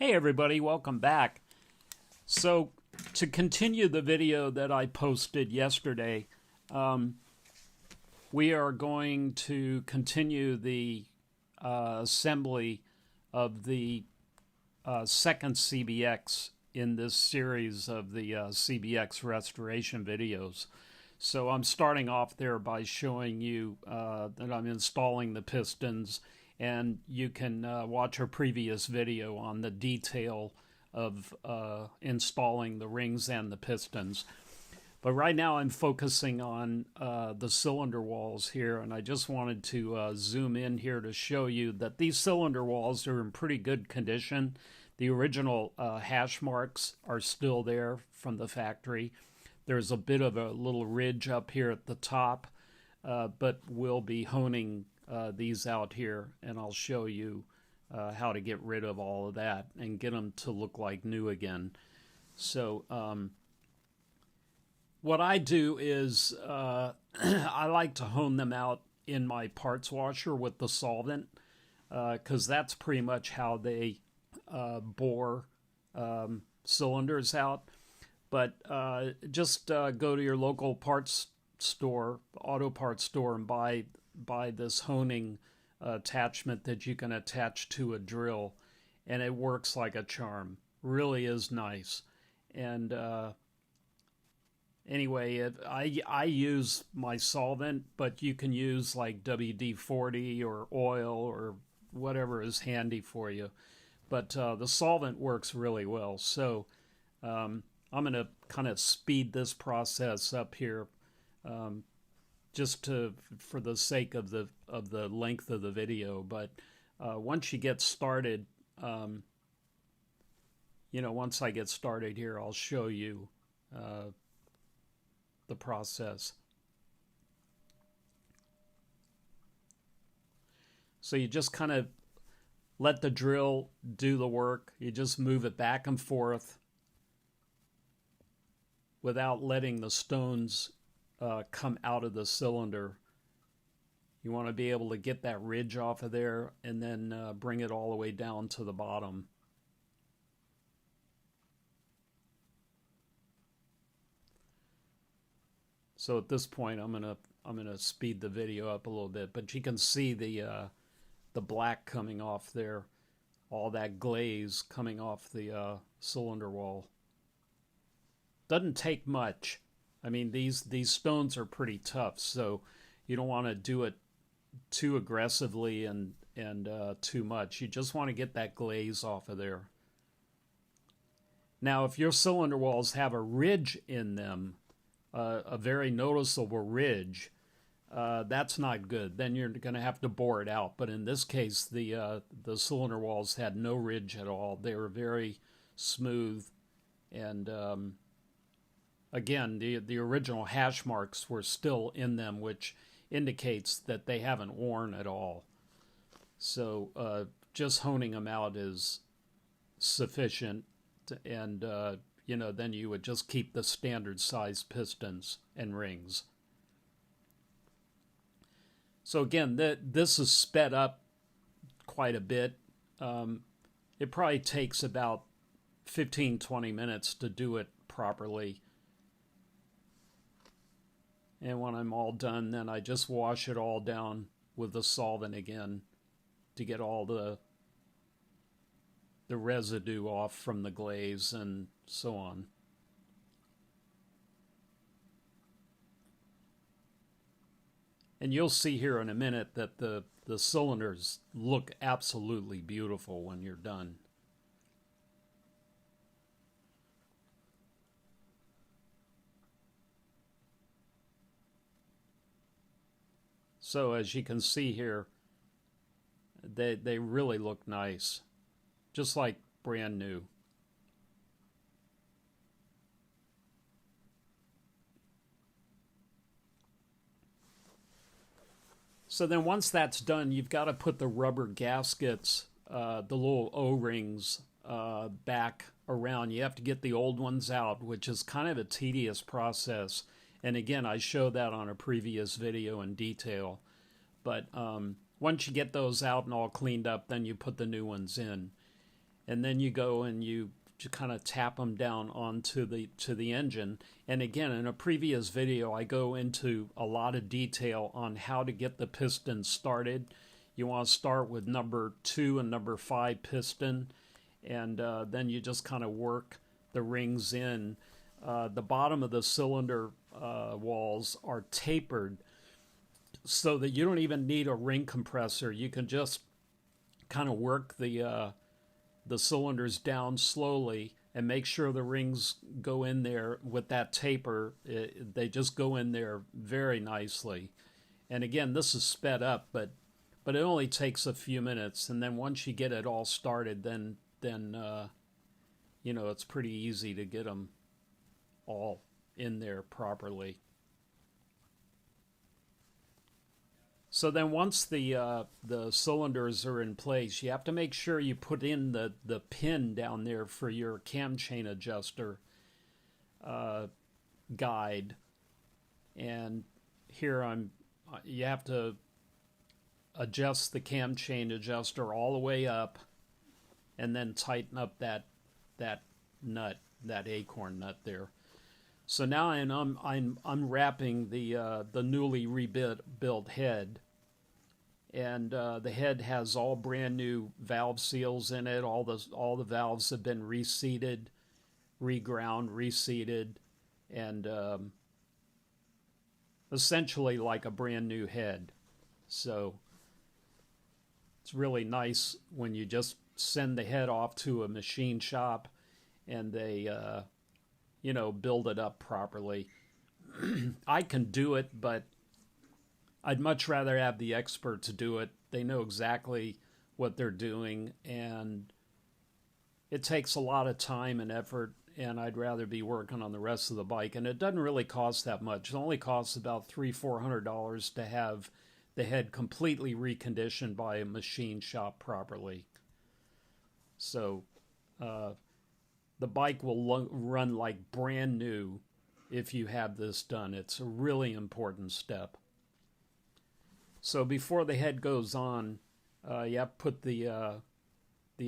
Hey everybody, welcome back. So to continue the video that I posted yesterday, we are going to continue the assembly of the second CBX in this series of the CBX restoration videos. So I'm starting off there by showing you that I'm installing the pistons, and you can watch our previous video on the detail of installing the rings and the pistons. But right now I'm focusing on the cylinder walls here, and I just wanted to zoom in here to show you that these cylinder walls are in pretty good condition. The original hash marks are still there from the factory. There's a bit of a little ridge up here at the top, but we'll be honing these out here, and I'll show you how to get rid of all of that and get them to look like new again. So what I do is I like to hone them out in my parts washer with the solvent, because that's pretty much how they bore cylinders out. But just go to your local parts store, auto parts store, and buy this honing attachment that you can attach to a drill, and it works like a charm. Really is nice. And anyway, I use my solvent, but you can use like WD-40 or oil or whatever is handy for you. But the solvent works really well. So I'm going to kind of speed this process up here, just for the sake of the length of the video. But once you get started, once I get started here, I'll show you the process. So you just kind of let the drill do the work. You just move it back and forth without letting the stones come out of the cylinder. You want to be able to get that ridge off of there and then bring it all the way down to the bottom. So at this point, I'm gonna speed the video up a little bit, but you can see the black coming off there, all that glaze coming off the cylinder wall. Doesn't take much. I mean, these stones are pretty tough, so you don't want to do it too aggressively and too much. You just want to get that glaze off of there. Now, if your cylinder walls have a ridge in them, a very noticeable ridge, that's not good. Then you're going to have to bore it out. But in this case, the cylinder walls had no ridge at all. They were very smooth, and again, the original hash marks were still in them, which indicates that they haven't worn at all. So just honing them out is sufficient, and then you would just keep the standard size pistons and rings. So again, this is sped up quite a bit. It probably takes about 15-20 minutes to do it properly. And when I'm all done, then I just wash it all down with the solvent again to get all the residue off from the glaze and so on. And you'll see here in a minute that the cylinders look absolutely beautiful when you're done. So as you can see here, they really look nice, just like brand new. So then once that's done, you've got to put the rubber gaskets, the little O-rings, back around. You have to get the old ones out, which is kind of a tedious process. And again, I showed that on a previous video in detail. But once you get those out and all cleaned up, then you put the new ones in. and then you go and you kind of tap them down onto the engine. And again, in a previous video, I go into a lot of detail on how to get the piston started. You want to start with number 2 and number 5 piston, and then you just kind of work the rings in. The bottom of the cylinder walls are tapered so that you don't even need a ring compressor. You can just kind of work the cylinders down slowly and make sure the rings go in there with that taper. They just go in there very nicely. And again, this is sped up, but it only takes a few minutes. And then once you get it all started, then you know, it's pretty easy to get them all in there properly. So then once the cylinders are in place, you have to make sure you put in the pin down there for your cam chain adjuster guide. And here you have to adjust the cam chain adjuster all the way up, and then tighten up that nut, that acorn nut there. So now I'm unwrapping the newly rebuilt head, and the head has all brand new valve seals in it. All the valves have been reseated, reground, reseated, and essentially like a brand new head. So it's really nice when you just send the head off to a machine shop and they you know, build it up properly. I can do it, but I'd much rather have the experts do it. They know exactly what they're doing, and it takes a lot of time and effort, and I'd rather be working on the rest of the bike. And it doesn't really cost that much. It only costs about $300-400 to have the head completely reconditioned by a machine shop properly. So the bike will run like brand new if you have this done. It's a really important step. So before the head goes on, you have to put the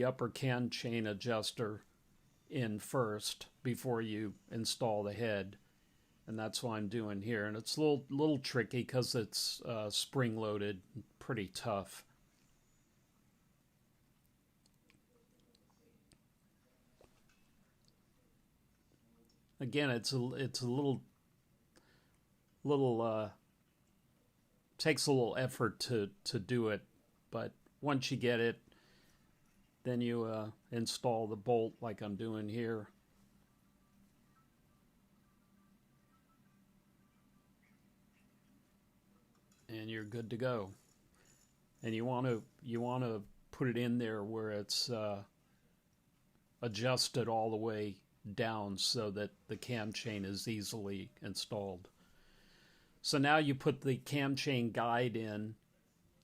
upper cam chain adjuster in first before you install the head. And that's what I'm doing here. And it's a little tricky because it's spring-loaded, pretty tough. Again, it's a little takes a little effort to do it, but once you get it, then you install the bolt like I'm doing here. And you're good to go. And you want to put it in there where it's adjusted all the way down so that the cam chain is easily installed. So now you put the cam chain guide in,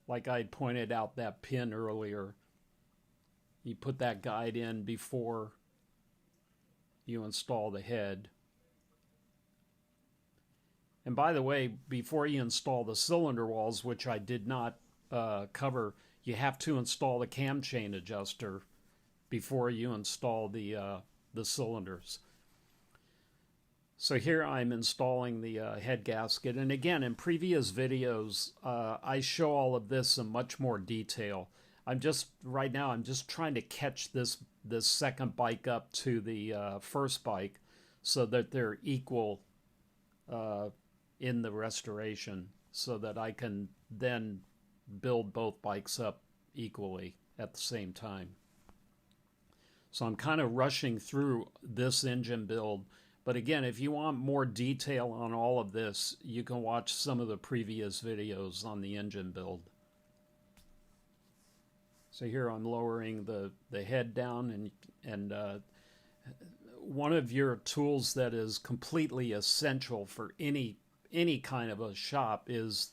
like I pointed out that pin earlier. You put that guide in before you install the head. And by the way, before you install the cylinder walls, which I did not cover, you have to install the cam chain adjuster before you install the cylinders. So here I'm installing the head gasket, and again, in previous videos I show all of this in much more detail. Right now I'm just trying to catch this second bike up to the first bike so that they're equal in the restoration, so that I can then build both bikes up equally at the same time. So I'm kind of rushing through this engine build. But again, if you want more detail on all of this, you can watch some of the previous videos on the engine build. So here I'm lowering the head down, and one of your tools that is completely essential for any kind of a shop is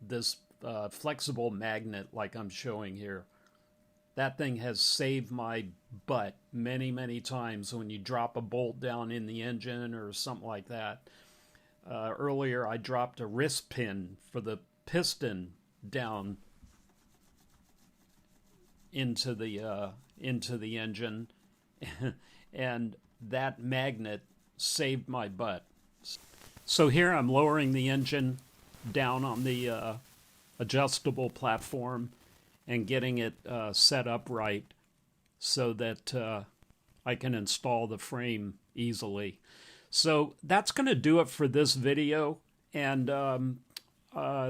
this flexible magnet like I'm showing here. That thing has saved my butt many, many times when you drop a bolt down in the engine or something like that. Earlier, I dropped a wrist pin for the piston down into the engine, and that magnet saved my butt. So here I'm lowering the engine down on the adjustable platform and getting it set up right so that I can install the frame easily. So that's going to do it for this video, and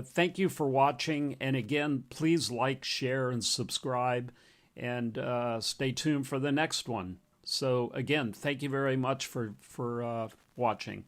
thank you for watching. And again, please like, share, and subscribe, and stay tuned for the next one. So again, thank you very much for watching.